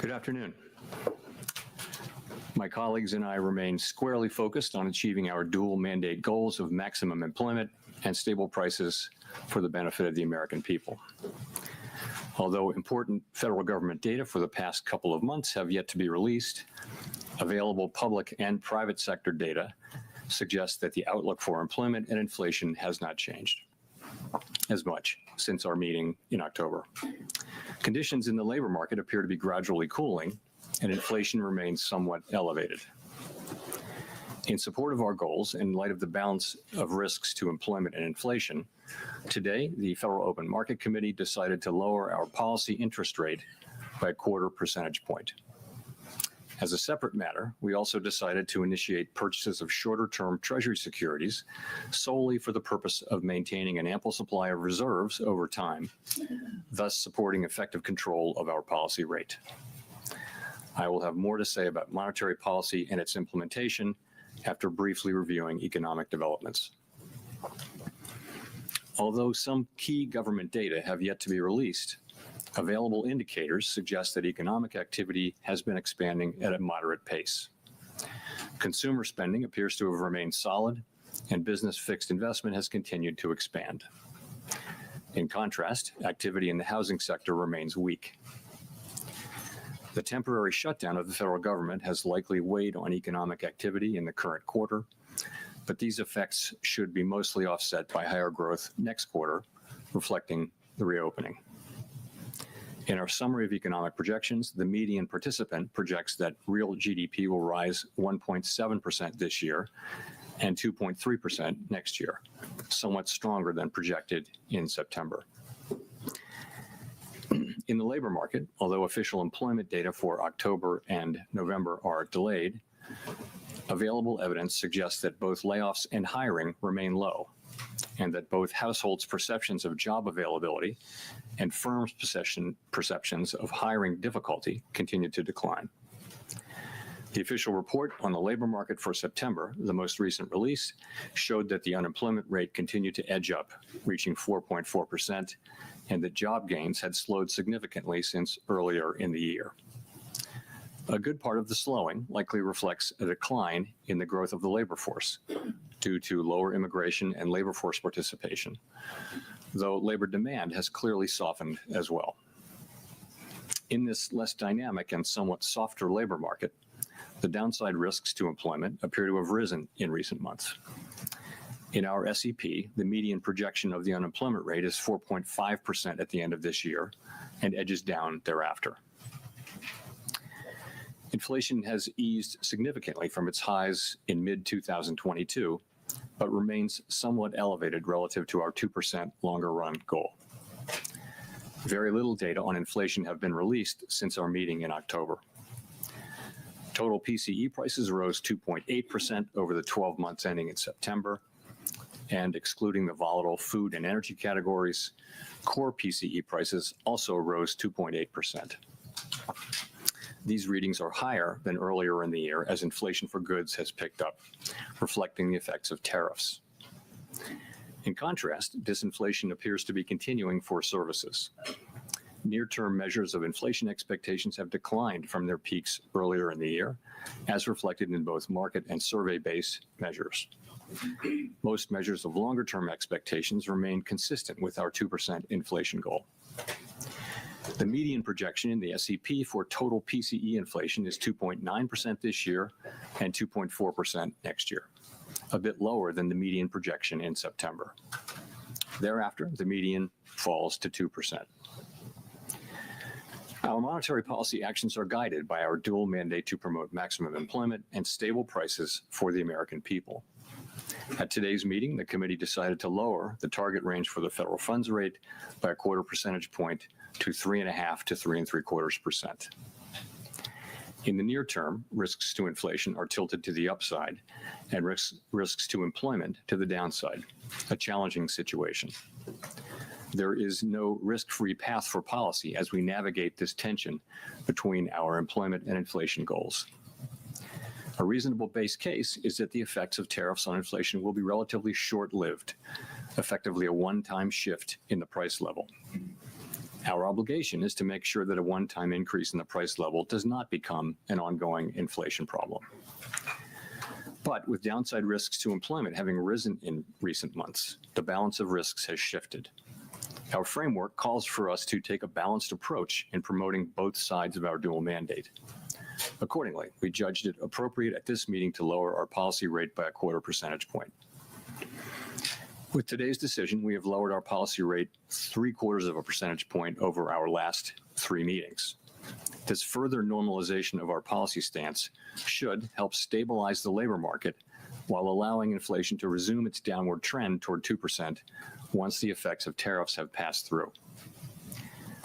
Good afternoon. My colleagues and I remain squarely focused on achieving our dual mandate goals of maximum employment and stable prices for the benefit of the American people. Although important federal government data for the past couple of months have yet to be released, available public and private sector data suggests that the outlook for employment and inflation has not changed as much since our meeting in October. Conditions in the labor market appear to be gradually cooling, and inflation remains somewhat elevated. In support of our goals, in light of the balance of risks to employment and inflation, today the Federal Open Market Committee decided to lower our policy interest rate by a 1/4 percentage point. As a separate matter, we also decided to initiate purchases of shorter-term Treasury securities solely for the purpose of maintaining an ample supply of reserves over time, thus supporting effective control of our policy rate. I will have more to say about monetary policy and its implementation after briefly reviewing economic developments. Although some key government data have yet to be released, available indicators suggest that economic activity has been expanding at a moderate pace. Consumer spending appears to have remained solid, and business fixed investment has continued to expand. In contrast, activity in the housing sector remains weak. The temporary shutdown of the federal government has likely weighed on economic activity in the current quarter, but these effects should be mostly offset by higher growth next quarter, reflecting the reopening. In our summary of economic projections, the median participant projects that real GDP will rise 1.7% this year and 2.3% next year, somewhat stronger than projected in September. In the labor market, although official employment data for October and November are delayed, available evidence suggests that both layoffs and hiring remain low, and that both households' perceptions of job availability and firms' perceptions of hiring difficulty continue to decline. The official report on the labor market for September, the most recent release, showed that the unemployment rate continued to edge up, reaching 4.4%, and that job gains had slowed significantly since earlier in the year. A good part of the slowing likely reflects a decline in the growth of the labor force due to lower immigration and labor force participation, though labor demand has clearly softened as well. In this less dynamic and somewhat softer labor market, the downside risks to employment appear to have risen in recent months. In our SEP, the median projection of the unemployment rate is 4.5% at the end of this year and edges down thereafter. Inflation has eased significantly from its highs in mid-2022, but remains somewhat elevated relative to our 2% longer-run goal. Very little data on inflation have been released since our meeting in October. Total PCE prices rose 2.8% over the 12 months ending in September, and excluding the volatile food and energy categories, core PCE prices also rose 2.8%. These readings are higher than earlier in the year as inflation for goods has picked up, reflecting the effects of tariffs. In contrast, disinflation appears to be continuing for services. Near-term measures of inflation expectations have declined from their peaks earlier in the year, as reflected in both market and survey-based measures. Most measures of longer-term expectations remain consistent with our 2% inflation goal. The median projection in the SEP for total PCE inflation is 2.9% this year and 2.4% next year, a bit lower than the median projection in September. Thereafter, the median falls to 2%. Our monetary policy actions are guided by our dual mandate to promote maximum employment and stable prices for the American people. At today's meeting, the committee decided to lower the target range for the federal funds rate by a 1/4 percentage point to 3.5 to 3.75%. In the near term, risks to inflation are tilted to the upside and risks to employment to the downside, a challenging situation. There is no risk-free path for policy as we navigate this tension between our employment and inflation goals. A reasonable base case is that the effects of tariffs on inflation will be relatively short-lived, effectively a one-time shift in the price level. Our obligation is to make sure that a one-time increase in the price level does not become an ongoing inflation problem. But with downside risks to employment having risen in recent months, the balance of risks has shifted. Our framework calls for us to take a balanced approach in promoting both sides of our dual mandate. Accordingly, we judged it appropriate at this meeting to lower our policy rate by a 1/4 percentage point. With today's decision, we have lowered our policy rate 3/4 of a percentage point over our last 3 meetings. This further normalization of our policy stance should help stabilize the labor market while allowing inflation to resume its downward trend toward 2% once the effects of tariffs have passed through.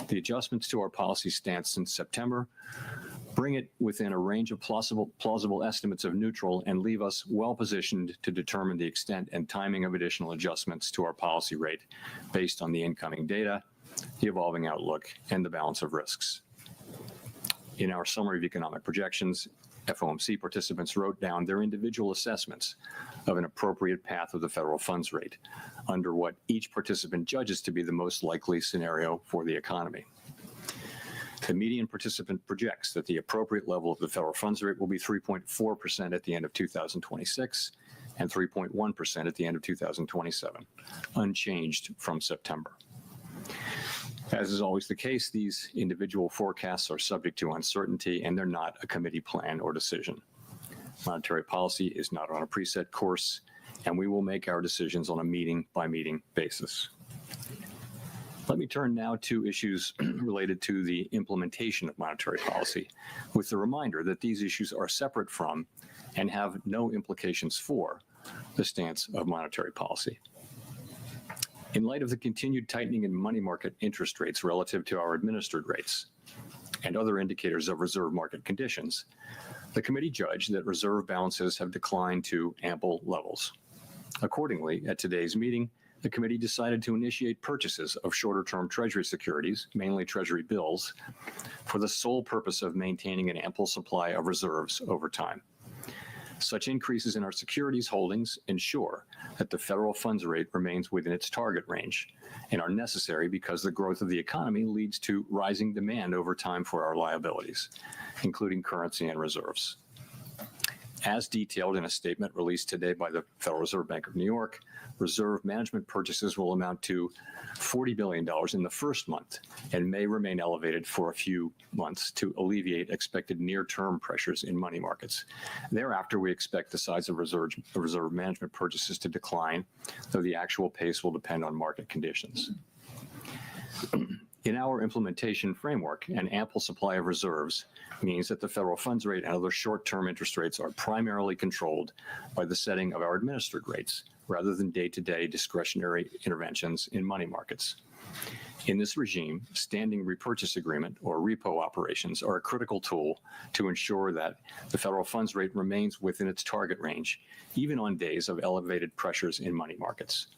The adjustments to our policy stance since September bring it within a range of plausible estimates of neutral and leave us well positioned to determine the extent and timing of additional adjustments to our policy rate based on the incoming data, the evolving outlook, and the balance of risks. In our summary of economic projections, FOMC participants wrote down their individual assessments of an appropriate path of the federal funds rate under what each participant judges to be the most likely scenario for the economy. The median participant projects that the appropriate level of the federal funds rate will be 3.4% at the end of 2026 and 3.1% at the end of 2027, unchanged from September. As is always the case, these individual forecasts are subject to uncertainty, and they're not a committee plan or decision. Monetary policy is not on a preset course, and we will make our decisions on a meeting-by-meeting basis. Let me turn now to issues related to the implementation of monetary policy, with the reminder that these issues are separate from and have no implications for the stance of monetary policy. In light of the continued tightening in money market interest rates relative to our administered rates and other indicators of reserve market conditions, the committee judged that reserve balances have declined to ample levels. Accordingly, at today's meeting, the committee decided to initiate purchases of shorter-term Treasury securities, mainly Treasury bills, for the sole purpose of maintaining an ample supply of reserves over time. Such increases in our securities holdings ensure that the federal funds rate remains within its target range and are necessary because the growth of the economy leads to rising demand over time for our liabilities, including currency and reserves. As detailed in a statement released today by the Federal Reserve Bank of New York, reserve management purchases will amount to $40 billion in the first month and may remain elevated for a few months to alleviate expected near-term pressures in money markets. Thereafter, we expect the size of reserve management purchases to decline, though the actual pace will depend on market conditions. In our implementation framework, an ample supply of reserves means that the federal funds rate and other short-term interest rates are primarily controlled by the setting of our administered rates, rather than day-to-day discretionary interventions in money markets. In this regime, standing repurchase agreement or repo operations are a critical tool to ensure that the federal funds rate remains within its target range, even on days of elevated pressures in money markets.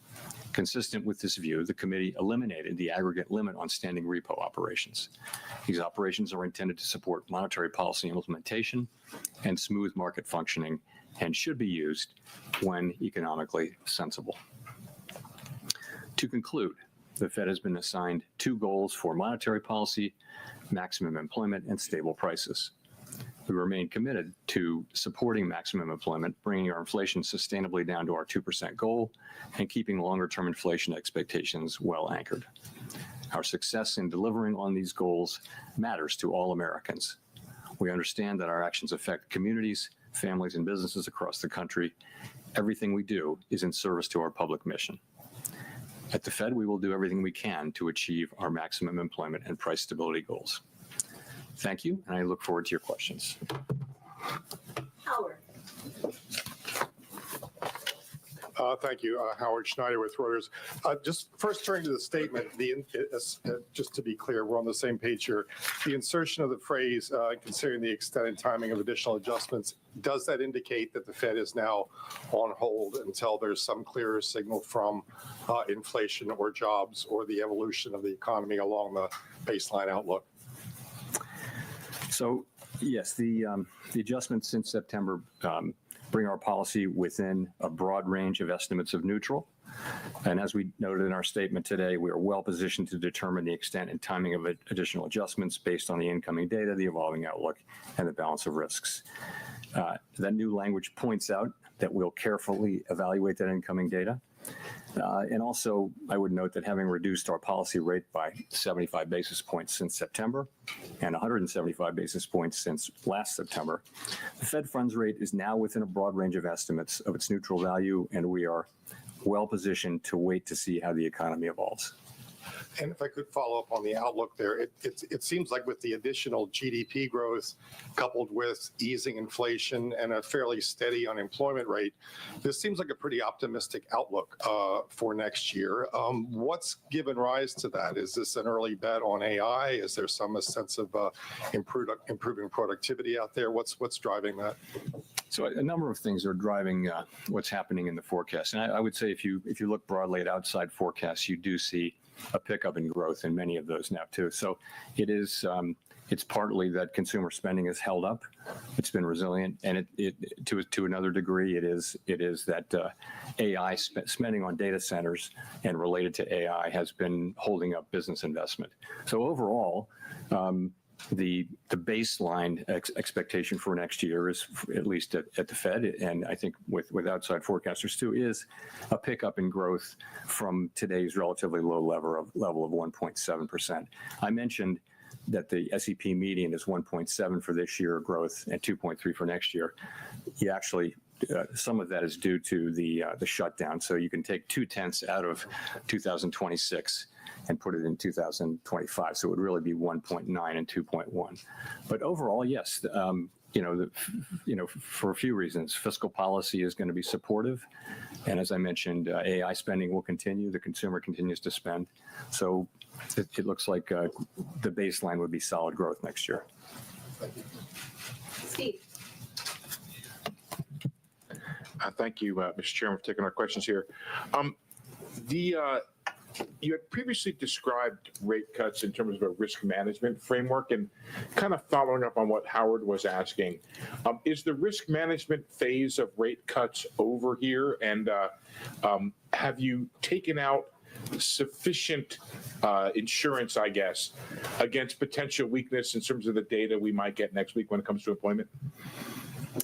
Consistent with this view, the committee eliminated the aggregate limit on standing repo operations. These operations are intended to support monetary policy implementation and smooth market functioning and should be used when economically sensible. To conclude, the Fed has been assigned 2 goals for monetary policy: maximum employment and stable prices. We remain committed to supporting maximum employment, bringing our inflation sustainably down to our 2% goal, and keeping longer-term inflation expectations well anchored. Our success in delivering on these goals matters to all Americans. We understand that our actions affect communities, families, and businesses across the country. Everything we do is in service to our public mission. At the Fed, we will do everything we can to achieve our maximum employment and price stability goals. Thank you, and I look forward to your questions. Howard. Thank you. Howard Schneider with Reuters. Just first turning to the statement, just to be clear, we're on the same page here. The insertion of the phrase, considering the extent and timing of additional adjustments, does that indicate that the Fed is now on hold until there's some clearer signal from inflation or jobs or the evolution of the economy along the baseline outlook? So, yes, the adjustments since September bring our policy within a broad range of estimates of neutral. And as we noted in our statement today, we are well positioned to determine the extent and timing of additional adjustments based on the incoming data, the evolving outlook, and the balance of risks. That new language points out that we'll carefully evaluate that incoming data. And also, I would note that having reduced our policy rate by 75 basis points since September and 175 basis points since last September, the Fed funds rate is now within a broad range of estimates of its neutral value, and we are well positioned to wait to see how the economy evolves. And if I could follow up on the outlook there, it seems like with the additional GDP growth coupled with easing inflation and a fairly steady unemployment rate, this seems like a pretty optimistic outlook for next year. What's given rise to that? Is this an early bet on AI? Is there some sense of improving productivity out there? What's driving that? So a number of things are driving what's happening in the forecast. And I would say if you look broadly at outside forecasts, you do see a pickup in growth in many of those now too. So it is it's partly that consumer spending has held up. It's been resilient, and it to another degree it is that AI spending on data centers and related to AI has been holding up business investment. So overall, the baseline expectation for next year is, at least at the Fed, and I think with outside forecasters too, is a pickup in growth from today's relatively low level of 1.7%. I mentioned that the SEP median is 1.7 for this year growth and 2.3 for next year. You actually some of that is due to the shutdown. So you can take 0.2 out of 2026 and put it in 2025. So it would really be 1.9 and 2.1. But overall, yes, for a few reasons, fiscal policy is going to be supportive. And as I mentioned, AI spending will continue. The consumer continues to spend. So it looks like the baseline would be solid growth next year. Steve. Thank you, Mr. Chairman, for taking our questions here. You had previously described rate cuts in terms of a risk management framework, and kind of following up on what Howard was asking, is the risk management phase of rate cuts over here? And have you taken out sufficient insurance, I guess, against potential weakness in terms of the data we might get next week when it comes to employment?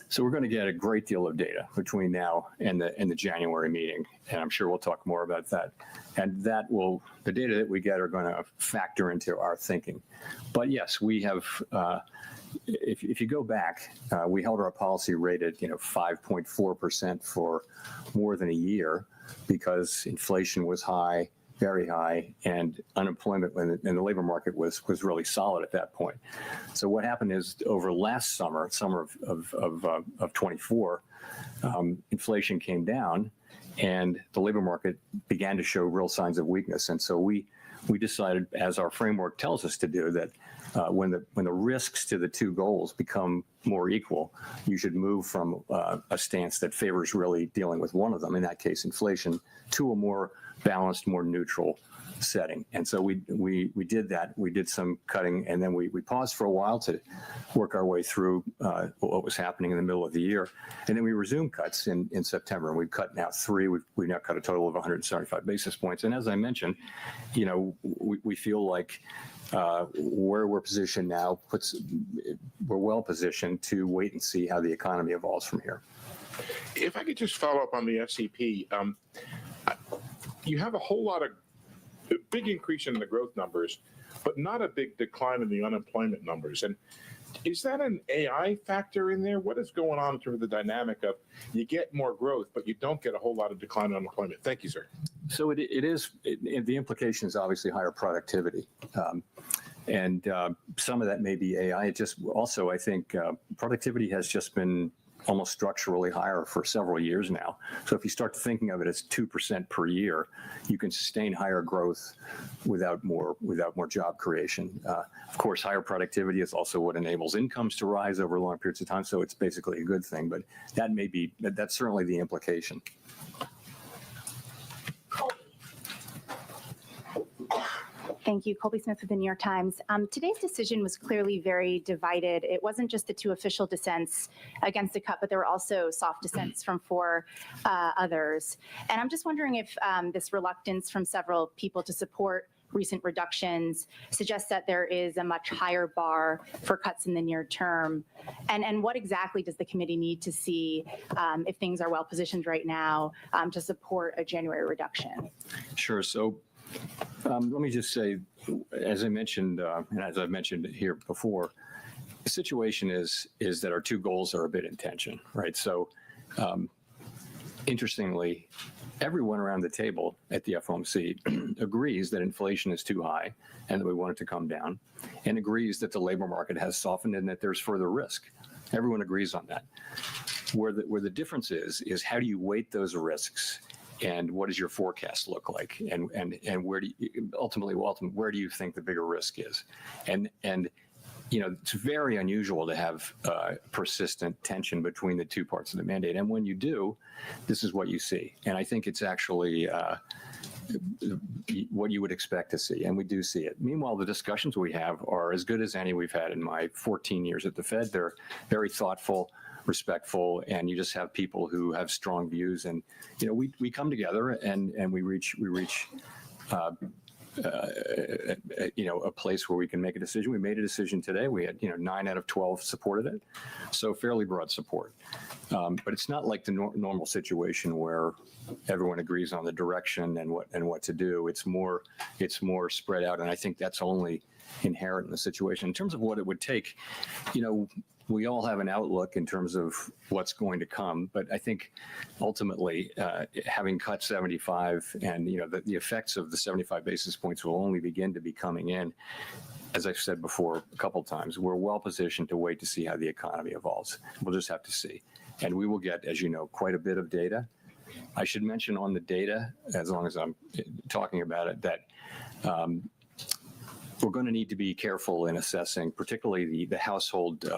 So we're going to get a great deal of data between now and the January meeting, and I'm sure we'll talk more about that. And the data that we get are going to factor into our thinking. But yes, we have. If you go back, we held our policy rate at 5.4% for more than a year because inflation was high, very high, and unemployment in the labor market was really solid at that point. So what happened is over last summer of 24, inflation came down, and the labor market began to show real signs of weakness. And so we decided, as our framework tells us to do, that when the risks to the two goals become more equal, you should move from a stance that favors really dealing with one of them, in that case inflation, to a more balanced, more neutral setting. And so we did that. We did some cutting, and then we paused for a while to work our way through what was happening in the middle of the year. And then we resumed cuts in September, and we've cut now 3. We've now cut a total of 175 basis points. And as I mentioned, we feel like where we're positioned now we're well positioned to wait and see how the economy evolves from here. If I could just follow up on the SEP, you have a whole lot of big increase in the growth numbers, but not a big decline in the unemployment numbers. And is that an AI factor in there? What is going on in terms of the dynamic of you get more growth, but you don't get a whole lot of decline in unemployment? Thank you, sir. So the implication is obviously higher productivity. And some of that may be AI. It just also, I think, productivity has just been almost structurally higher for several years now. So if you start thinking of it as 2% per year, you can sustain higher growth without more job creation. Of course, higher productivity is also what enables incomes to rise over long periods of time. So it's basically a good thing, but that's certainly the implication. Thank you. Colby Smith with the New York Times. Today's decision was clearly very divided. It wasn't just the two official dissents against the cut, but there were also soft dissents from four others. And I'm just wondering if this reluctance from several people to support recent reductions suggests that there is a much higher bar for cuts in the near term. And what exactly does the committee need to see if things are well positioned right now to support a January reduction? Sure. So let me just say, as I mentioned, and as I've mentioned here before, the situation is that our two goals are a bit in tension, right? So interestingly, everyone around the table at the FOMC agrees that inflation is too high and that we want it to come down, and agrees that the labor market has softened and that there's further risk. Everyone agrees on that. Where the difference is how do you weight those risks, and what does your forecast look like, and where do you, ultimately where do you think the bigger risk is, and it's very unusual to have persistent tension between the two parts of the mandate. And when you do, this is what you see. And I think it's actually what you would expect to see. And we do see it. Meanwhile, the discussions we have are as good as any we've had in my 14 years at the Fed. They're very thoughtful, respectful, and you just have people who have strong views. And, we come together and we reach a place where we can make a decision. We made a decision today. We had, 9 out of 12 supported it. So fairly broad support. But it's not like the normal situation where everyone agrees on the direction and what to do. It's more spread out. And I think that's only inherent in the situation. In terms of what it would take, we all have an outlook in terms of what's going to come, but I think ultimately having cut 75 and the effects of the 75 basis points will only begin to be coming in. As I've said before a couple times, we're well positioned to wait to see how the economy evolves. We'll just have to see. And we will get, as you know, quite a bit of data. I should mention on the data, as long as I'm talking about it, that we're going to need to be careful in assessing, particularly the household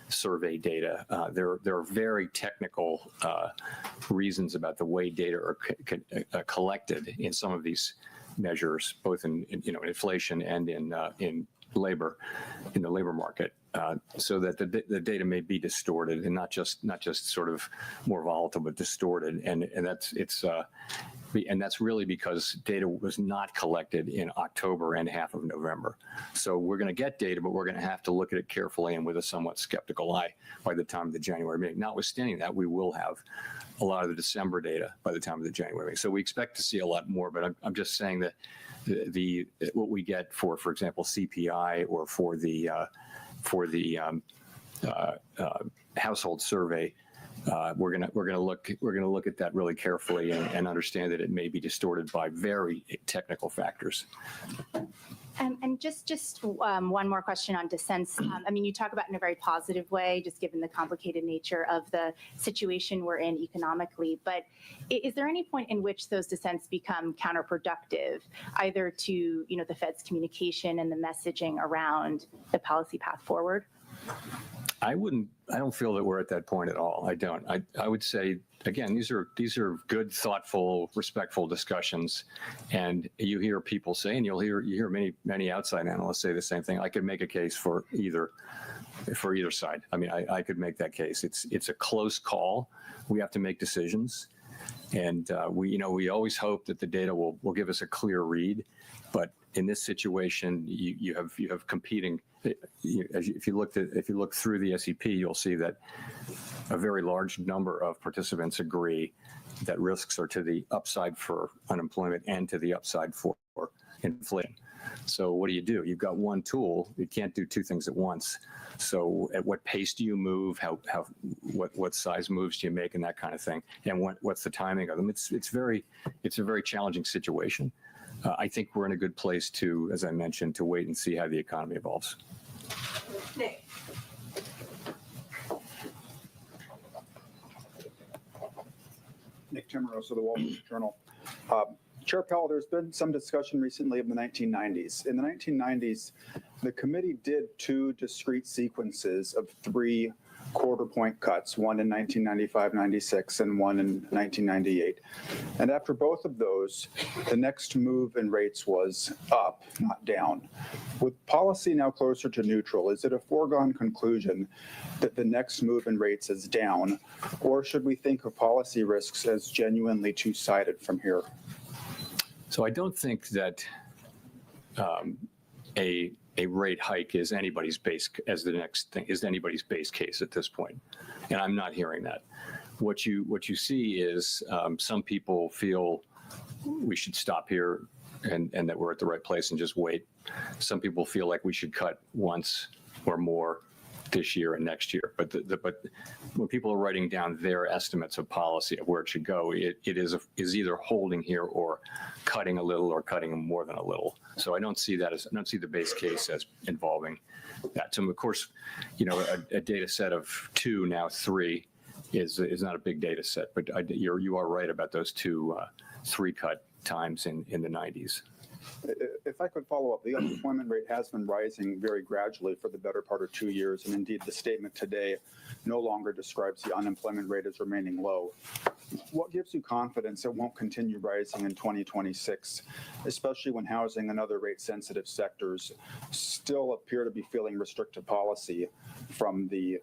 survey data. There are very technical reasons about the way data are collected in some of these measures, both in inflation and in labor, in the labor market, so that the data may be distorted and not just sort of more volatile, but distorted, and that's really because data was not collected in October and half of November. So we're going to get data, but we're going to have to look at it carefully and with a somewhat skeptical eye by the time of the January meeting. Notwithstanding that, we will have a lot of the December data by the time of the January meeting. So we expect to see a lot more, but I'm just saying that what we get for example, CPI or for the household survey, we're gonna look at that really carefully and understand that it may be distorted by very technical factors. And just one more question on dissents. You talk about it in a very positive way, just given the complicated nature of the situation we're in economically. But is there any point in which those dissents become counterproductive, either to the Fed's communication and the messaging around the policy path forward? I don't feel that we're at that point at all. I don't. I would say, again, these are good, thoughtful, respectful discussions, and you hear people say, and you hear many outside analysts say the same thing. I could make a case for either side. I could make that case. It's a close call. We have to make decisions, and we always hope that the data will give us a clear read, but in this situation, you have competing. If you look through the SEP, you'll see that a very large number of participants agree that risks are to the upside for unemployment and to the upside for inflation. So what do? You've got one tool. You can't do two things at once. So at what pace do you move? What size moves do you make, and that kind of thing? And what's the timing of them? It's a very challenging situation. I think we're in a good place to, as I mentioned, to wait and see how the economy evolves. Nick. Nick Timmeros of the Wall Street Journal. Chair Powell, there's been some discussion recently of the 1990s. In the 1990s, the committee did 2 discrete sequences of 3 quarter-point cuts, one in 1995-96 and one in 1998. And after both of those, the next move in rates was up, not down. With policy now closer to neutral, is it a foregone conclusion that the next move in rates is down, or should we think of policy risks as genuinely two-sided from here? So I don't think that a rate hike is anybody's base case at this point, and I'm not hearing that. What you see is some people feel we should stop here and that we're at the right place and just wait. Some people feel like we should cut once or more this year and next year. But when people are writing down their estimates of policy of where it should go, it is either holding here or cutting a little or cutting more than a little. So I don't see the base case as involving that. So of course, a data set of 2, now 3 is not a big data set, but you are right about those 2 3-cut times in the 90s. If I could follow up, the unemployment rate has been rising very gradually for the better part of 2 years, and indeed the statement today no longer describes the unemployment rate as remaining low. What gives you confidence it won't continue rising in 2026, especially when housing and other rate-sensitive sectors still appear to be feeling restrictive policy from the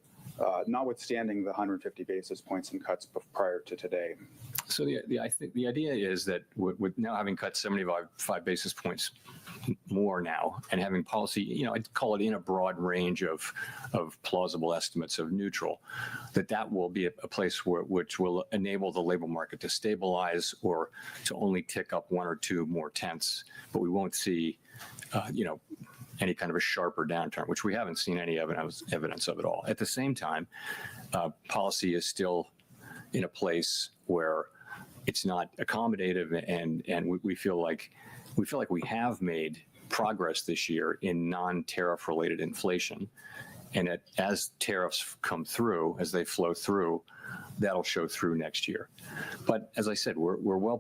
notwithstanding the 150 basis points in cuts prior to today? So I think the idea is that with now having cut 75 basis points more now and having policy, I'd call it in a broad range of plausible estimates of neutral, that will be a place which will enable the labor market to stabilize or to only tick up 1 or 2 more tenths, but we won't see, any kind of a sharper downturn, which we haven't seen any evidence of at all. At the same time, policy is still in a place where it's not accommodative, and we feel like we have made progress this year in non-tariff related inflation, and as tariffs come through, as they flow through, that'll show through next year. But as I said, we're well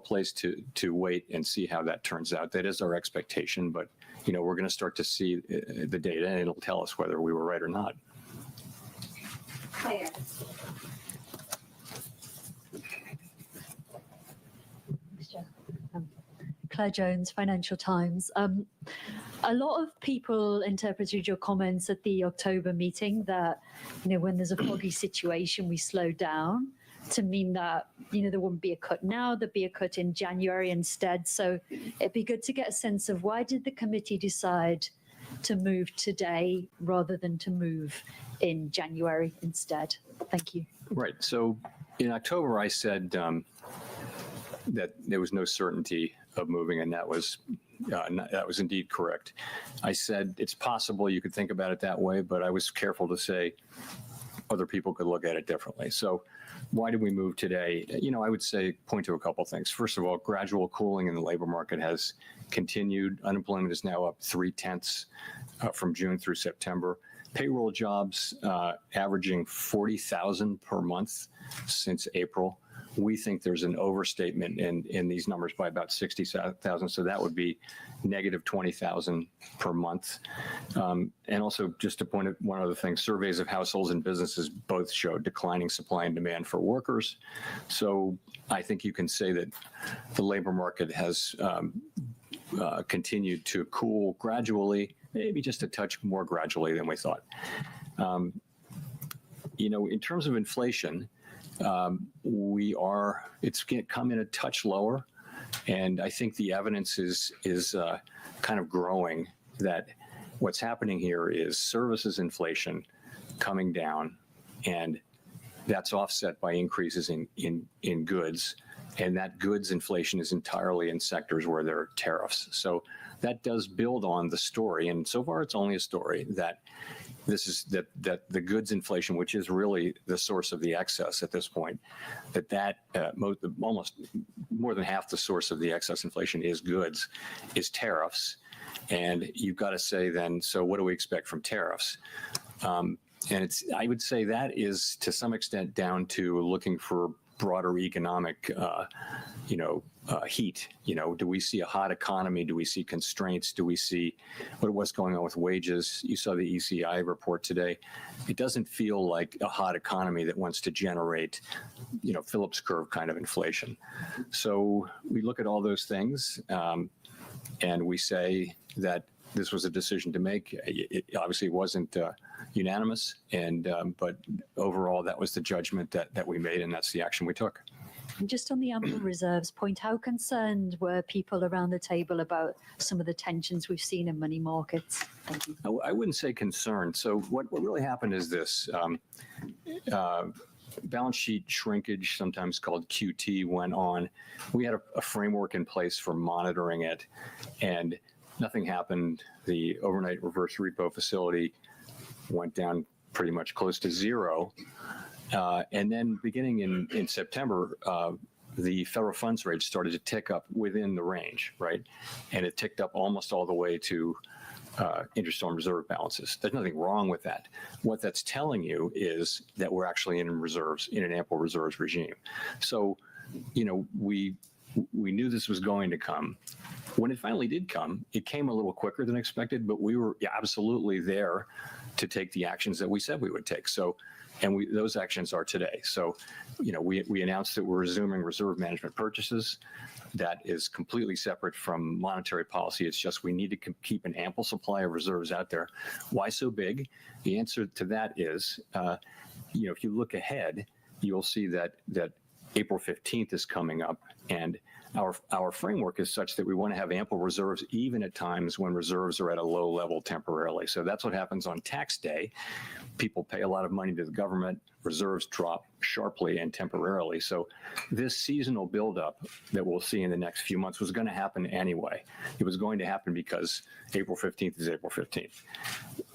placed to wait and see how that turns out. That is our expectation, but we're going to start to see the data, and it'll tell us whether we were right or not. Claire. Claire Jones, Financial Times. A lot of people interpreted your comments at the October meeting that, when there's a foggy situation, we slow down, to mean that, there wouldn't be a cut now, there'd be a cut in January instead. So it'd be good to get a sense of why did the committee decide to move today rather than to move in January instead? Thank you. Right. So in October, I said that there was no certainty of moving, and that was indeed correct. I said it's possible you could think about it that way, but I was careful to say other people could look at it differently. So why did we move today? I would point to a couple things. First of all, gradual cooling in the labor market has continued. Unemployment is now up 0.3 from June through September. Payroll jobs averaging 40,000 per month since April. We think there's an overstatement in these numbers by about 60,000, so that would be negative 20,000 per month. And also, just to point out one other thing, surveys of households and businesses both show declining supply and demand for workers. So I think you can say that the labor market has continued to cool gradually, maybe just a touch more gradually than we thought. In terms of inflation, it's come in a touch lower, and I think the evidence is kind of growing that what's happening here is services inflation coming down, and that's offset by increases in goods, and that goods inflation is entirely in sectors where there are tariffs. So that does build on the story, and so far it's only a story that that the goods inflation, which is really the source of the excess at this point, almost more than half the source of the excess inflation is goods, is tariffs. And you've got to say then, so what do we expect from tariffs? And I would say that is to some extent down to looking for broader economic, heat. Do we see a hot economy? Do we see constraints? Do we see what's going on with wages? You saw the ECI report today. It doesn't feel like a hot economy that wants to generate, Phillips curve kind of inflation. So we look at all those things, and we say that this was a decision to make. It obviously wasn't unanimous, but overall, that was the judgment that we made, and that's the action we took. And just on the ample reserves point, how concerned were people around the table about some of the tensions we've seen in money markets? Thank you. I wouldn't say concerned. So what really happened is this. Balance sheet shrinkage, sometimes called QT, went on. We had a framework in place for monitoring it, and nothing happened. The overnight reverse repo facility went down pretty much close to zero. And then beginning in September, the federal funds rate started to tick up within the range, right? And it ticked up almost all the way to interest-on reserve balances. There's nothing wrong with that. What that's telling you is that we're actually in reserves, in an ample reserves regime. So, we knew this was going to come. When it finally did come, it came a little quicker than expected, but we were absolutely there to take the actions that we said we would take. So, those actions are today. So, we announced that we're resuming reserve management purchases. That is completely separate from monetary policy. It's just we need to keep an ample supply of reserves out there. Why so big? The answer to that is, if you look ahead, you'll see that April 15th is coming up, and our framework is such that we want to have ample reserves even at times when reserves are at a low level temporarily. So that's what happens on tax day. People pay a lot of money to the government, reserves drop sharply and temporarily. So this seasonal buildup that we'll see in the next few months was going to happen anyway. It was going to happen because April 15th is April 15th.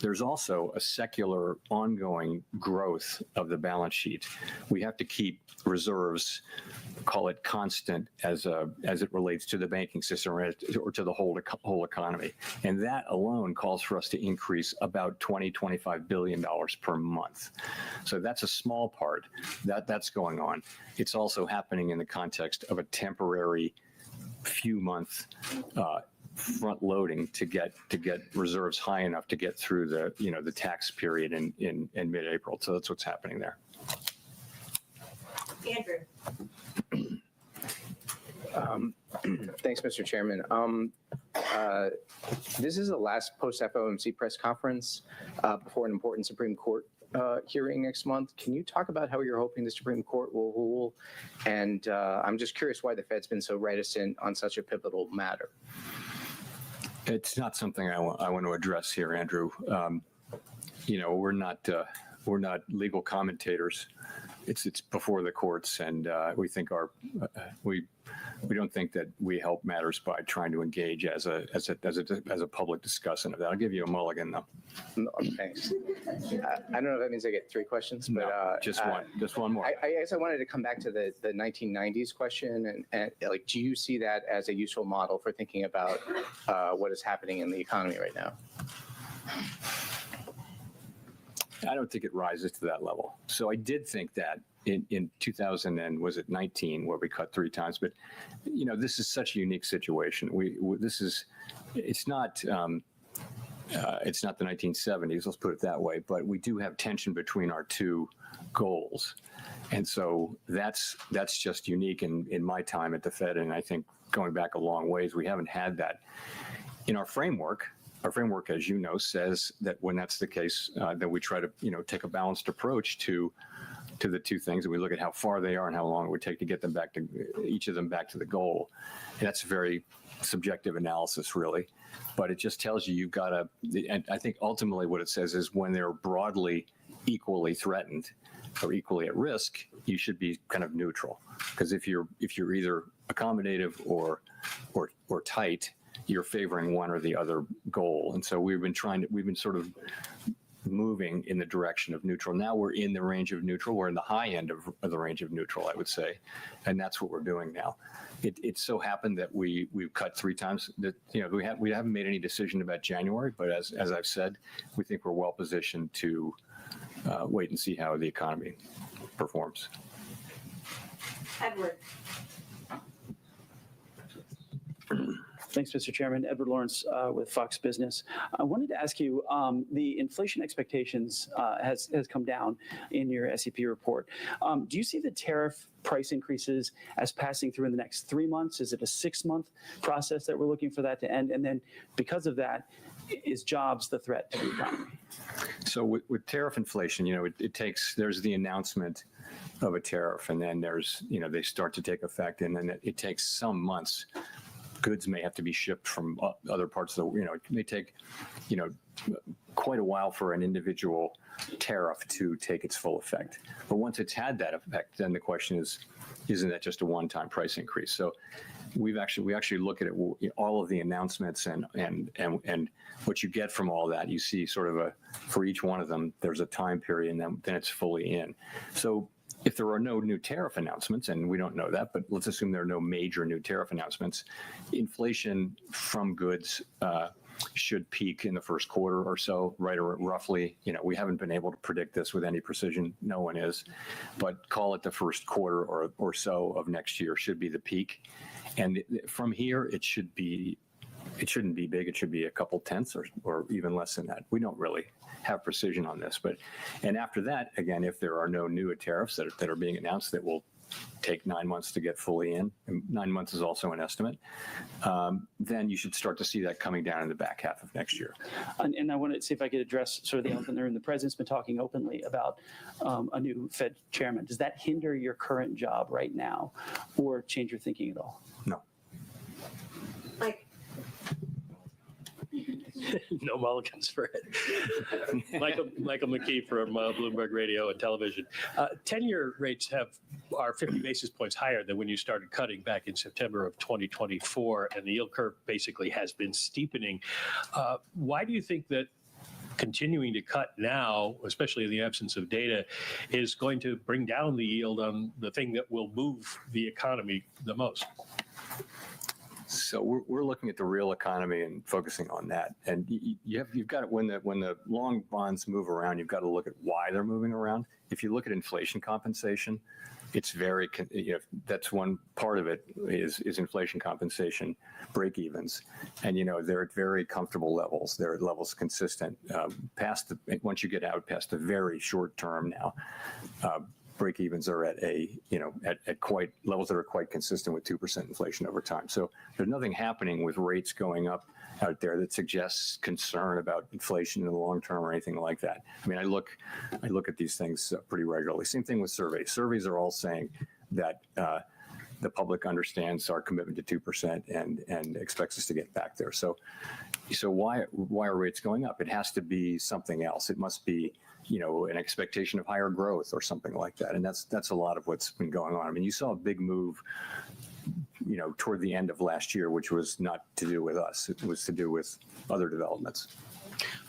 There's also a secular ongoing growth of the balance sheet. We have to keep reserves, call it constant as it relates to the banking system or to the whole economy. And that alone calls for us to increase about $20-25 billion per month. So that's a small part that's going on. It's also happening in the context of a temporary few month front loading to get reserves high enough to get through the tax period in mid-April. So that's what's happening there. Andrew. Thanks, Mr. Chairman. This is the last post-FOMC press conference before an important Supreme Court hearing next month. Can you talk about how you're hoping the Supreme Court will rule? And I'm just curious why the Fed's been so reticent on such a pivotal matter. It's not something I want to address here, Andrew. We're not legal commentators. It's before the courts, and we don't think that we help matters by trying to engage as a public discussant of that. I'll give you a mulligan though. No, thanks. I don't know if that means I get 3 questions, but No, just one more. I guess I wanted to come back to the 1990s question, and like, do you see that as a useful model for thinking about what is happening in the economy right now? I don't think it rises to that level. So I did think that in 2019, where we cut 3 times, but this is such a unique situation. It's not the 1970s, let's put it that way, but we do have tension between our 2 goals. And so that's just unique in my time at the Fed. And I think going back a long ways, we haven't had that. In our framework, as you know, says that when that's the case, that we try to, take a balanced approach to the 2 things, and we look at how far they are and how long it would take to get them back to each of them back to the goal. And that's a very subjective analysis, really. But it just tells you you've got to, and I think ultimately what it says is when they're broadly equally threatened or equally at risk, you should be kind of neutral. Because if you're either accommodative or tight, you're favoring one or the other goal. And so we've been sort of moving in the direction of neutral. Now we're in the range of neutral. We're in the high end of the range of neutral, I would say. And that's what we're doing now. It so happened that we've cut 3 times. That we haven't made any decision about January, but as I've said, we think we're well positioned to wait and see how the economy performs. Edward. Thanks, Mr. Chairman. Edward Lawrence with Fox Business. I wanted to ask you, the inflation expectations has come down in your SEP report. Do you see the tariff price increases as passing through in the next 3 months? Is it a 6-month process that we're looking for that to end? And then because of that, is jobs the threat to the economy? So with tariff inflation, it takes, there's the announcement of a tariff, and then there's, they start to take effect, and then it takes some months. Goods may have to be shipped from other parts of the, it may take, quite a while for an individual tariff to take its full effect. But once it's had that effect, then the question is, isn't that just a one-time price increase? So we actually look at it, all of the announcements and what you get from all that. You see sort of for each one of them, there's a time period, and then it's fully in. So if there are no new tariff announcements, and we don't know that, but let's assume there are no major new tariff announcements, inflation from goods should peak in the first quarter or so, right, or roughly. We haven't been able to predict this with any precision. No one is, but call it the first quarter or so of next year should be the peak. And from here, it shouldn't be big. It should be a couple tenths or even less than that. We don't really have precision on this, and after that, again, if there are no new tariffs that are being announced, that will take 9 months to get fully in, and 9 months is also an estimate, then you should start to see that coming down in the back half of next year. And I want to see if I could address sort of the elephant in the room. The president's been talking openly about a new Fed chairman. Does that hinder your current job right now or change your thinking at all? No. Mike. No mulligans for it. Michael McKee from Bloomberg Radio and Television. 10-year rates are 50 basis points higher than when you started cutting back in September of 2024, and the yield curve basically has been steepening. Why do you think that continuing to cut now, especially in the absence of data, is going to bring down the yield on the thing that will move the economy the most? So we're looking at the real economy and focusing on that. And you've got it when the long bonds move around, you've got to look at why they're moving around. If you look at inflation compensation, it's very, that's one part of it is inflation compensation break evens. And, they're at very comfortable levels. They're at levels consistent once you get out past the very short term now. Break evens are at at quite levels that are quite consistent with 2% inflation over time. So there's nothing happening with rates going up out there that suggests concern about inflation in the long term or anything like that. I mean, I look at these things pretty regularly. Same thing with surveys. Surveys are all saying that the public understands our commitment to 2% and expects us to get back there. So why are rates going up? It has to be something else. It must be an expectation of higher growth or something like that. And that's a lot of what's been going on. I mean, you saw a big move, toward the end of last year, which was not to do with us. It was to do with other developments.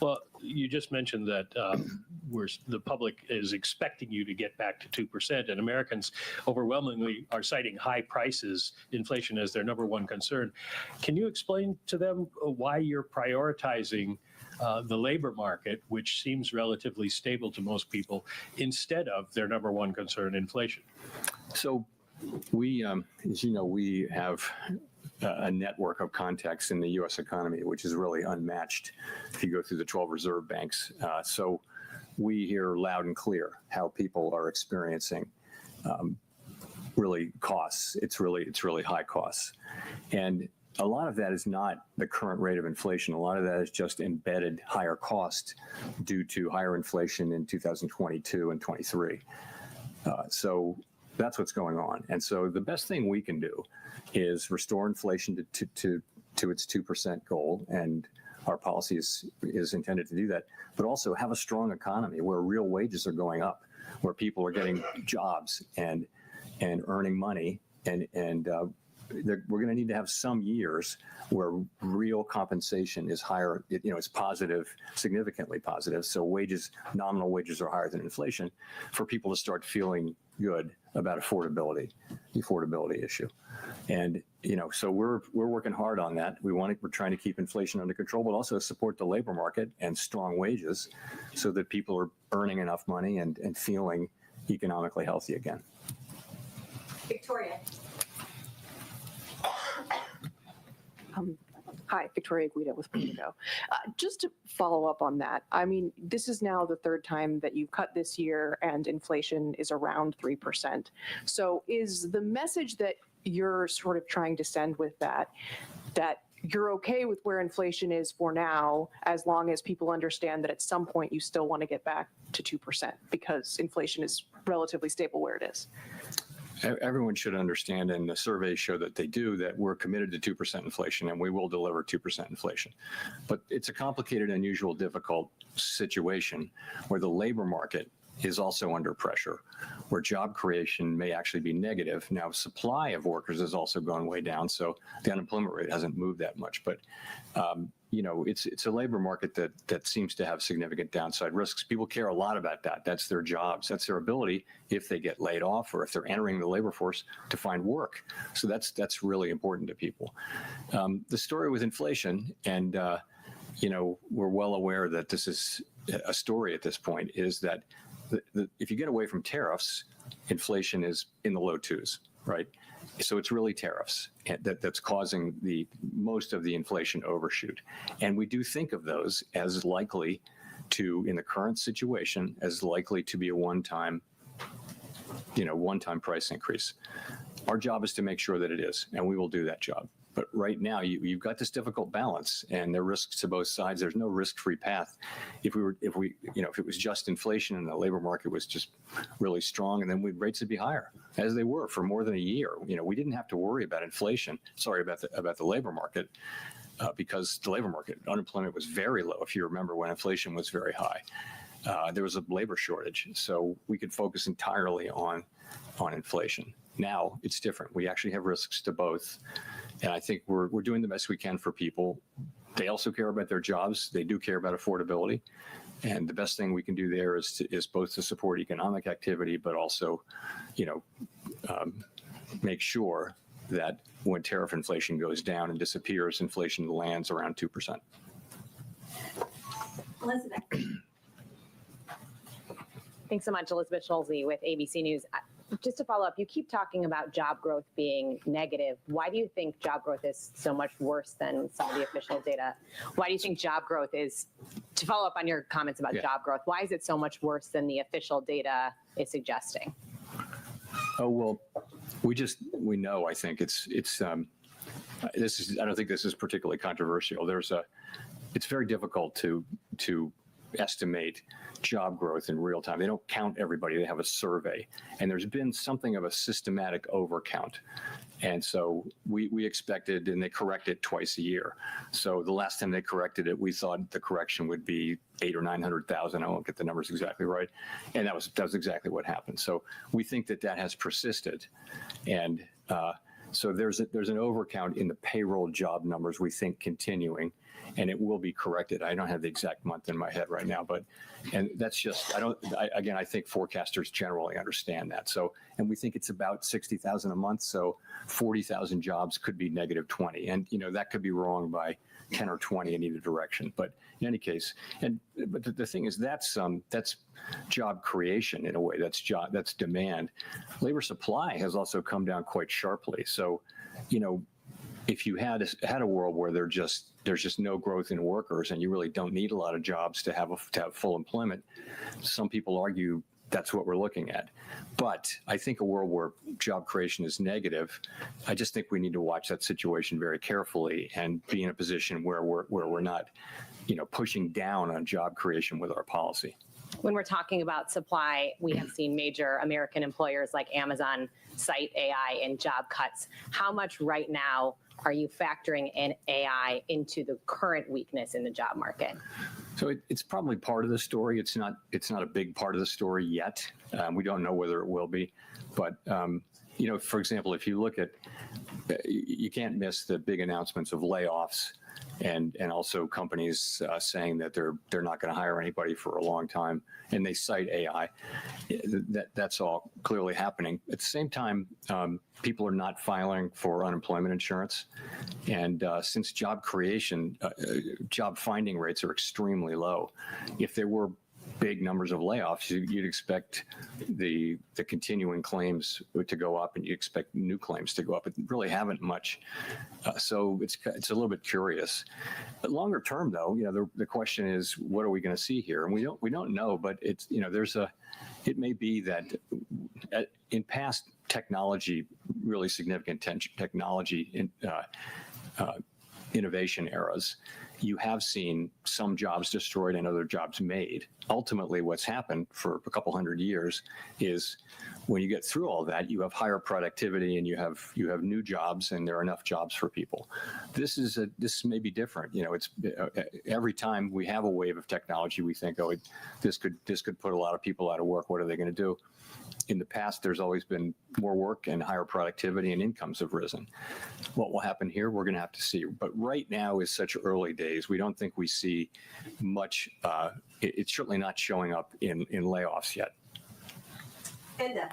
Well, you just mentioned that the public is expecting you to get back to 2%, and Americans overwhelmingly are citing high prices, inflation as their number one concern. Can you explain to them why you're prioritizing the labor market, which seems relatively stable to most people, instead of their number one concern, inflation? So we, as you know, we have a network of contacts in the U.S. economy, which is really unmatched if you go through the 12 reserve banks. So we hear loud and clear how people are experiencing really costs. It's really high costs. And a lot of that is not the current rate of inflation. A lot of that is just embedded higher cost due to higher inflation in 2022 and 23. So that's what's going on. And so the best thing we can do is restore inflation to its 2% goal. And our policy is intended to do that, but also have a strong economy where real wages are going up, where people are getting jobs and earning money. And we're going to need to have some years where real compensation is higher, it's positive, significantly positive. So nominal wages are higher than inflation for people to start feeling good about the affordability issue. And, so we're working hard on that. We're trying to keep inflation under control, but also support the labor market and strong wages so that people are earning enough money and feeling economically healthy again. Victoria. Hi, Victoria Guida with Politico. Just to follow up on that, I mean, this is now the third time that you've cut this year and inflation is around 3%. So is the message that you're sort of trying to send with that you're okay with where inflation is for now, as long as people understand that at some point you still want to get back to 2% because inflation is relatively stable where it is? Everyone should understand, and the surveys show that they do, that we're committed to 2% inflation, and we will deliver 2% inflation. But it's a complicated, unusual, difficult situation where the labor market is also under pressure, where job creation may actually be negative. Now, supply of workers has also gone way down, so the unemployment rate hasn't moved that much. But it's a labor market that seems to have significant downside risks. People care a lot about that. That's their jobs. That's their ability, if they get laid off or if they're entering the labor force, to find work. So that's really important to people. The story with inflation, and we're well aware that this is a story at this point, is that if you get away from tariffs, inflation is in the low twos, right? So it's really tariffs that's causing the most of the inflation overshoot. And we do think of those as likely to, in the current situation, as likely to be a one-time price increase. Our job is to make sure that it is, and we will do that job. But right now, you've got this difficult balance, and there are risks to both sides. There's no risk-free path. If it was just inflation and the labor market was just really strong, and then rates would be higher, as they were for more than a year. We didn't have to worry about inflation. Sorry about the labor market, because the labor market unemployment was very low. If you remember when inflation was very high, there was a labor shortage, so we could focus entirely on inflation. Now it's different. We actually have risks to both. And I think we're doing the best we can for people. They also care about their jobs. They do care about affordability. And the best thing we can do there is both to support economic activity, but also, make sure that when tariff inflation goes down and disappears, inflation lands around 2%. Elizabeth. Thanks so much, Elizabeth Schulze with ABC News. Just to follow up, you keep talking about job growth being negative. Why do you think job growth is so much worse than some of the official data? Why do you think job growth is, to follow up on your comments about job growth, why is it so much worse than the official data is suggesting? Oh, well, we know, I think I don't think this is particularly controversial. It's very difficult to estimate job growth in real time. They don't count everybody. They have a survey. And there's been something of a systematic overcount. And so we expected, and they correct it twice a year. So the last time they corrected it, we thought the correction would be 800,000 or 900,000. I won't get the numbers exactly right. And that was exactly what happened. So we think that has persisted. And so there's an overcount in the payroll job numbers, we think, continuing. And it will be corrected. I don't have the exact month in my head right now, and that's just, I think forecasters generally understand that. So, and we think it's about 60,000 a month. So 40,000 jobs could be negative 20. And, that could be wrong by 10 or 20 in either direction. But in any case, but the thing is, that's job creation in a way. That's demand. Labor supply has also come down quite sharply. So, if you had a world where there's just no growth in workers and you really don't need a lot of jobs to have full employment, some people argue that's what we're looking at. But I think a world where job creation is negative, I just think we need to watch that situation very carefully and be in a position where we're not, pushing down on job creation with our policy. When we're talking about supply, we have seen major American employers like Amazon cite AI in job cuts. How much right now are you factoring in AI into the current weakness in the job market? So it's probably part of the story. It's not a big part of the story yet. We don't know whether it will be. But, for example, if you look at, you can't miss the big announcements of layoffs and also companies saying that they're not going to hire anybody for a long time, and they cite AI. That's all clearly happening. At the same time, people are not filing for unemployment insurance, and since job creation, job finding rates are extremely low. If there were big numbers of layoffs, you'd expect the continuing claims to go up, and you expect new claims to go up. But really haven't much. So it's a little bit curious. But longer term, though, the question is, what are we going to see here? And we don't know. But it's it may be that in past technology, really significant technology innovation eras, you have seen some jobs destroyed and other jobs made. Ultimately, what's happened for a couple hundred years is when you get through all that, you have higher productivity and you have new jobs, and there are enough jobs for people. This may be different. It's every time we have a wave of technology, we think, oh, this could put a lot of people out of work. What are they going to do? In the past, there's always been more work and higher productivity, and incomes have risen. What will happen here, we're going to have to see. But right now is such early days. We don't think we see much. It's certainly not showing up in layoffs yet. Enda.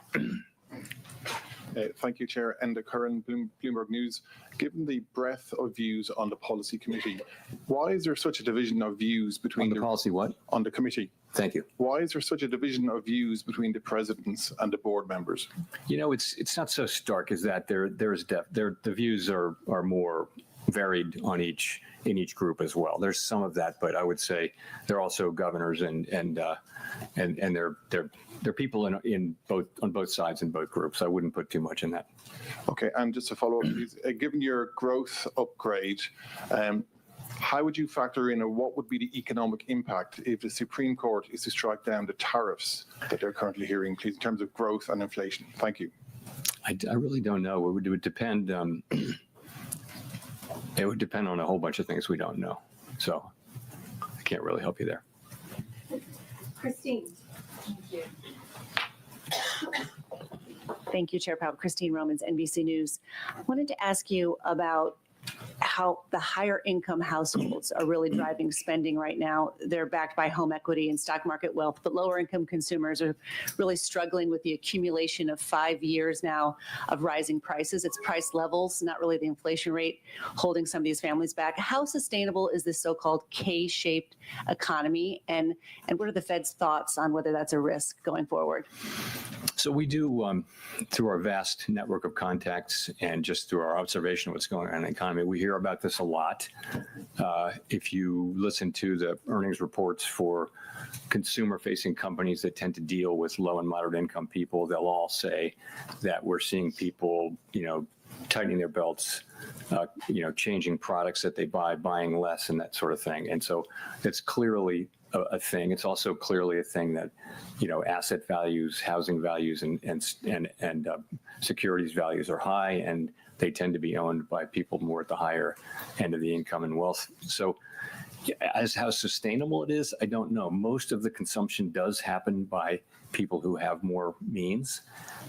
Thank you, Chair. Enda Curran, Bloomberg News. Given the breadth of views on the policy committee, why is there such a division of views between On the policy what? on the committee? Thank you. Why is there such a division of views between the presidents and the board members? It's not so stark as that. There's depth. The views are more varied in each group as well. There's some of that, but I would say they're also governors and they're people on both sides in both groups. I wouldn't put too much in that. Okay, and just to follow up, please, given your growth upgrade, how would you factor in, or what would be the economic impact if the Supreme Court is to strike down the tariffs that they're currently hearing, please, in terms of growth and inflation? Thank you. I really don't know. It would depend. It would depend on a whole bunch of things we don't know. So I can't really help you there. Christine. Thank you. Thank you, Chair Powell. Christine Romans, NBC News. I wanted to ask you about how the higher income households are really driving spending right now. They're backed by home equity and stock market wealth, but lower income consumers are really struggling with the accumulation of 5 years now of rising prices. It's price levels, not really the inflation rate, holding some of these families back. How sustainable is this so-called K-shaped economy? And what are the Fed's thoughts on whether that's a risk going forward? So we do, through our vast network of contacts and just through our observation of what's going on in the economy, we hear about this a lot. If you listen to the earnings reports for consumer-facing companies that tend to deal with low and moderate income people, they'll all say that we're seeing people, tightening their belts, changing products that they buy, buying less, and that sort of thing. And so it's clearly a thing. It's also clearly a thing that, asset values, housing values, and securities values are high, and they tend to be owned by people more at the higher end of the income and wealth. So as how sustainable it is, I don't know. Most of the consumption does happen by people who have more means.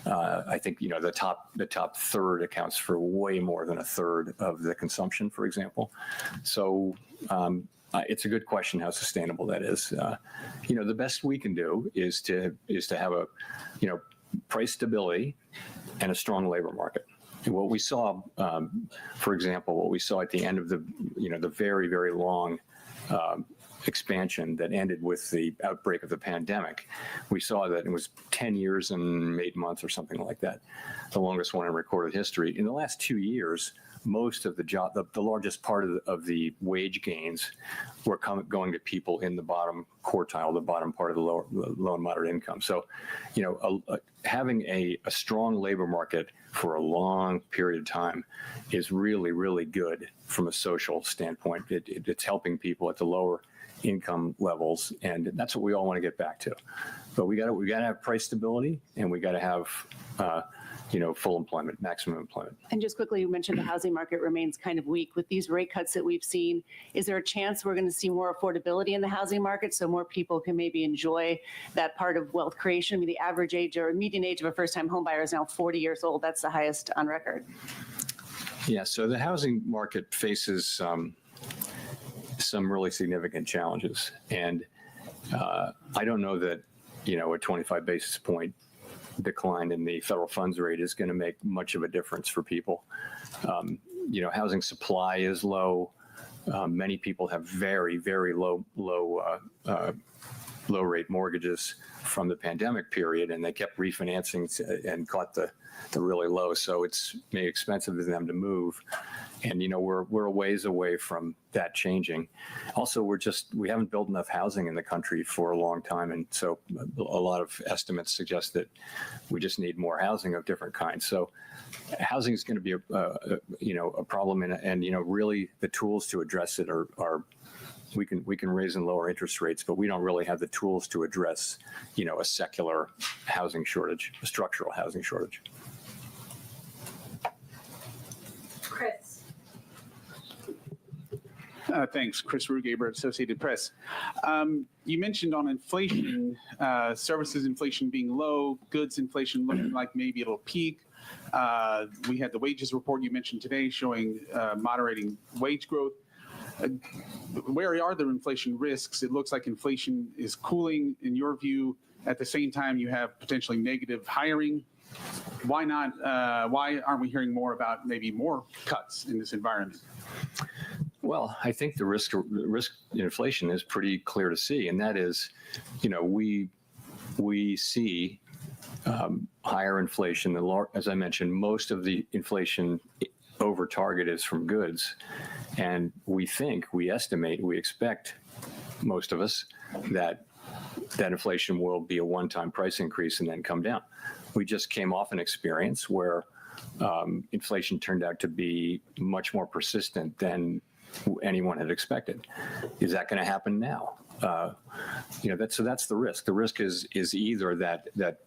I think, the top third accounts for way more than a third of the consumption, for example. So it's a good question how sustainable that is. The best we can do is to have a, price stability and a strong labor market. And what we saw, for example, what we saw at the end of the very, very long expansion that ended with the outbreak of the pandemic, we saw that it was 10 years and 8 months or something like that, the longest one in recorded history. In the last 2 years, most of the largest part of the wage gains were going to people in the bottom quartile, the bottom part of the low and moderate income. So, having a strong labor market for a long period of time is really, really good from a social standpoint. It's helping people at the lower income levels, and that's what we all want to get back to. But we got to have price stability, and we got to have full employment, maximum employment. And just quickly, you mentioned the housing market remains kind of weak. With these rate cuts that we've seen, is there a chance we're going to see more affordability in the housing market so more people can maybe enjoy that part of wealth creation? I mean, the average age or median age of a first-time home buyer is now 40 years old. That's the highest on record. Yeah, so the housing market faces some really significant challenges. And I don't know that, a 25 basis point decline in the federal funds rate is going to make much of a difference for people. Housing supply is low. Many people have very, very low low rate mortgages from the pandemic period, and they kept refinancing and caught the really low. So it's made it expensive for them to move. And, we're a ways away from that changing. Also, we haven't built enough housing in the country for a long time. And so a lot of estimates suggest that we just need more housing of different kinds. So housing is going to be a problem. And really the tools to address it are we can raise and lower interest rates, but we don't really have the tools to address, a secular housing shortage, a structural housing shortage. Chris. Thanks. Chris Rugaber, Associated Press. You mentioned on inflation, services inflation being low, goods inflation looking like maybe it'll peak. We had the wages report you mentioned today showing moderating wage growth. Where are the inflation risks? It looks like inflation is cooling in your view. At the same time, you have potentially negative hiring. Why not? Why aren't we hearing more about maybe more cuts in this environment? Well, I think the risk in inflation is pretty clear to see, and that is, we see higher inflation. As I mentioned, most of the inflation over target is from goods, and we estimate, we expect, most of us, that inflation will be a one-time price increase and then come down. We just came off an experience where inflation turned out to be much more persistent than anyone had expected. Is that going to happen now? That's the risk. The risk is either that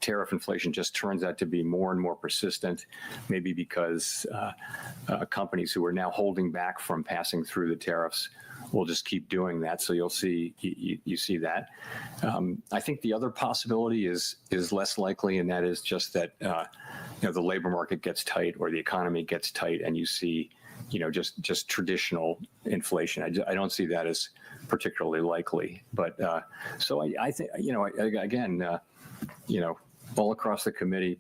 tariff inflation just turns out to be more and more persistent, maybe because companies who are now holding back from passing through the tariffs will just keep doing that. So you see that. I think the other possibility is less likely, and that is just that the labor market gets tight or the economy gets tight, and you see just traditional inflation. I don't see that as particularly likely. But so I think, again, all across the committee,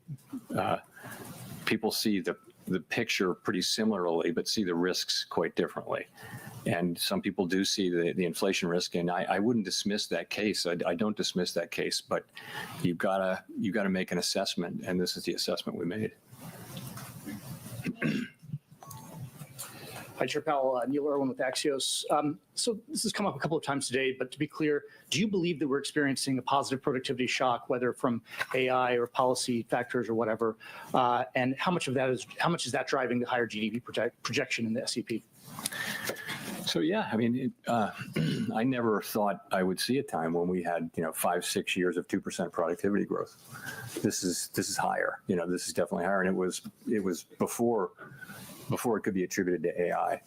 people see the picture pretty similarly, but see the risks quite differently. And some people do see the inflation risk, and I wouldn't dismiss that case. I don't dismiss that case, but you've got to make an assessment, and this is the assessment we made. Hi, Chair Powell. Neil Irwin with Axios. So this has come up a couple of times today, but to be clear, do you believe that we're experiencing a positive productivity shock, whether from AI or policy factors or whatever? And how much is that driving the higher GDP projection in the SEP? So yeah, I mean, I never thought I would see a time when we had 5-6 years of 2% productivity growth. This is higher. This is definitely higher, and it was before it could be attributed to AI.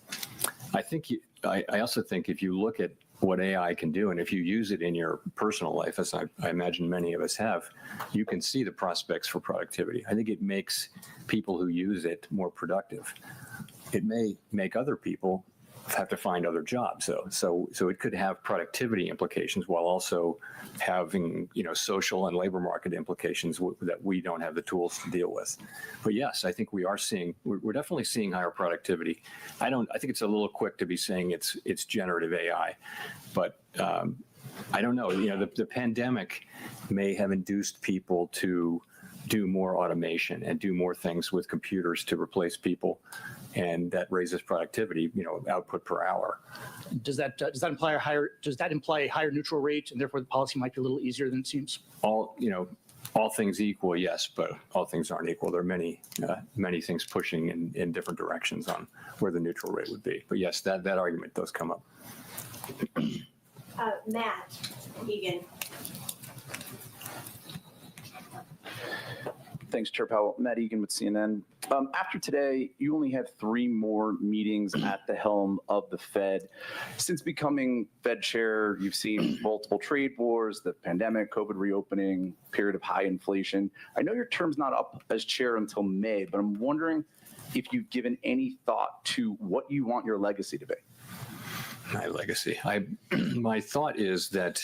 I also think if you look at what AI can do, and if you use it in your personal life, as I imagine many of us have, you can see the prospects for productivity. I think it makes people who use it more productive. It may make other people have to find other jobs. So it could have productivity implications while also having social and labor market implications that we don't have the tools to deal with. But yes, I think we're definitely seeing higher productivity. I think it's a little quick to be saying it's generative AI, but I don't know. The pandemic may have induced people to do more automation and do more things with computers to replace people, and that raises productivity, output per hour. Does that imply a higher neutral rate, and therefore the policy might be a little easier than it seems? All things equal, yes, but all things aren't equal. There are many things pushing in different directions on where the neutral rate would be. But yes, that argument does come up. Matt Egan. Thanks, Chair Powell. Matt Egan with CNN. After today, you only have 3 more meetings at the helm of the Fed. Since becoming Fed chair, you've seen multiple trade wars, the pandemic, COVID reopening, period of high inflation. I know your term's not up as chair until May, but I'm wondering if you've given any thought to what you want your legacy to be. My legacy. My thought is that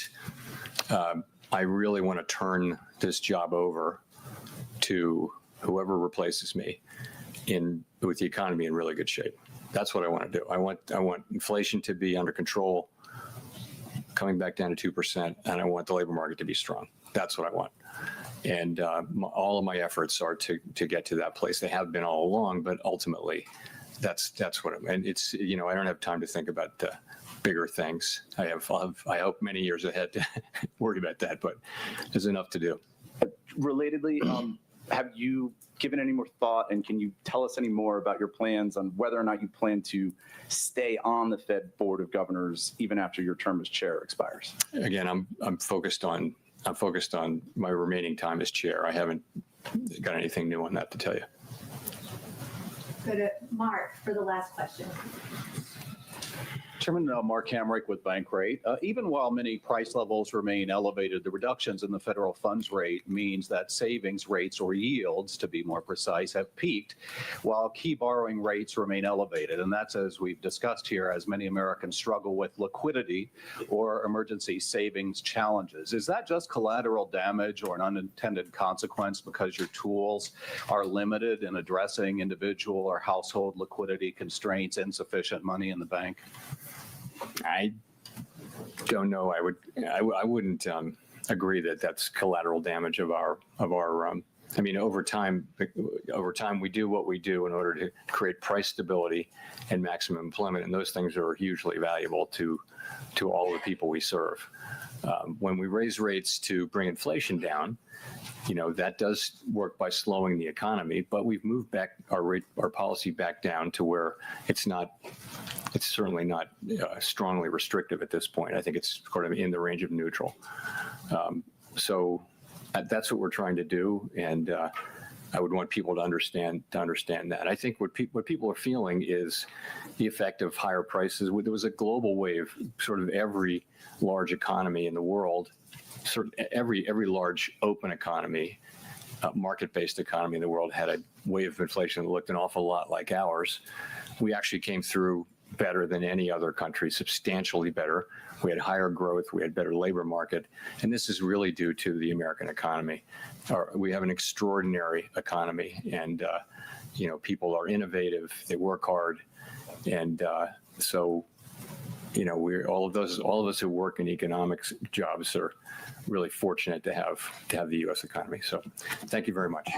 I really want to turn this job over to whoever replaces me with the economy in really good shape. That's what I want to do. I want inflation to be under control. coming back down to 2%, and I want the labor market to be strong. That's what I want. And all of my efforts are to get to that place. They have been all along, but ultimately, that's what and it's, I don't have time to think about the bigger things. I hope many years ahead to worry about that, but there's enough to do. Relatedly, have you given any more thought, and can you tell us any more about your plans on whether or not you plan to stay on the Fed Board of Governors even after your term as chair expires? Again, I'm focused on my remaining time as chair. I haven't got anything new on that to tell you. Go to Mark for the last question. Chairman Mark Hamrick with Bankrate. Even while many price levels remain elevated, the reductions in the federal funds rate means that savings rates, or yields to be more precise, have peaked while key borrowing rates remain elevated. And that's, as we've discussed here, as many Americans struggle with liquidity or emergency savings challenges. Is that just collateral damage or an unintended consequence because your tools are limited in addressing individual or household liquidity constraints, insufficient money in the bank? I don't know. I wouldn't agree that that's collateral damage of our. I mean, over time, we do what we do in order to create price stability and maximum employment, and those things are hugely valuable to all the people we serve. When we raise rates to bring inflation down, that does work by slowing the economy, but we've moved back our policy back down to where it's certainly not strongly restrictive at this point. I think it's sort of in the range of neutral. So that's what we're trying to do, and I would want people to understand that. I think what people are feeling is the effect of higher prices. There was a global wave, sort of every large economy in the world, sort of every large open economy, market-based economy in the world had a wave of inflation that looked an awful lot like ours. We actually came through better than any other country, substantially better. We had higher growth, we had better labor market, and this is really due to the American economy. We have an extraordinary economy, and people are innovative, they work hard, and so we're all of us who work in economics jobs are really fortunate to have the U.S. economy. So, thank you very much.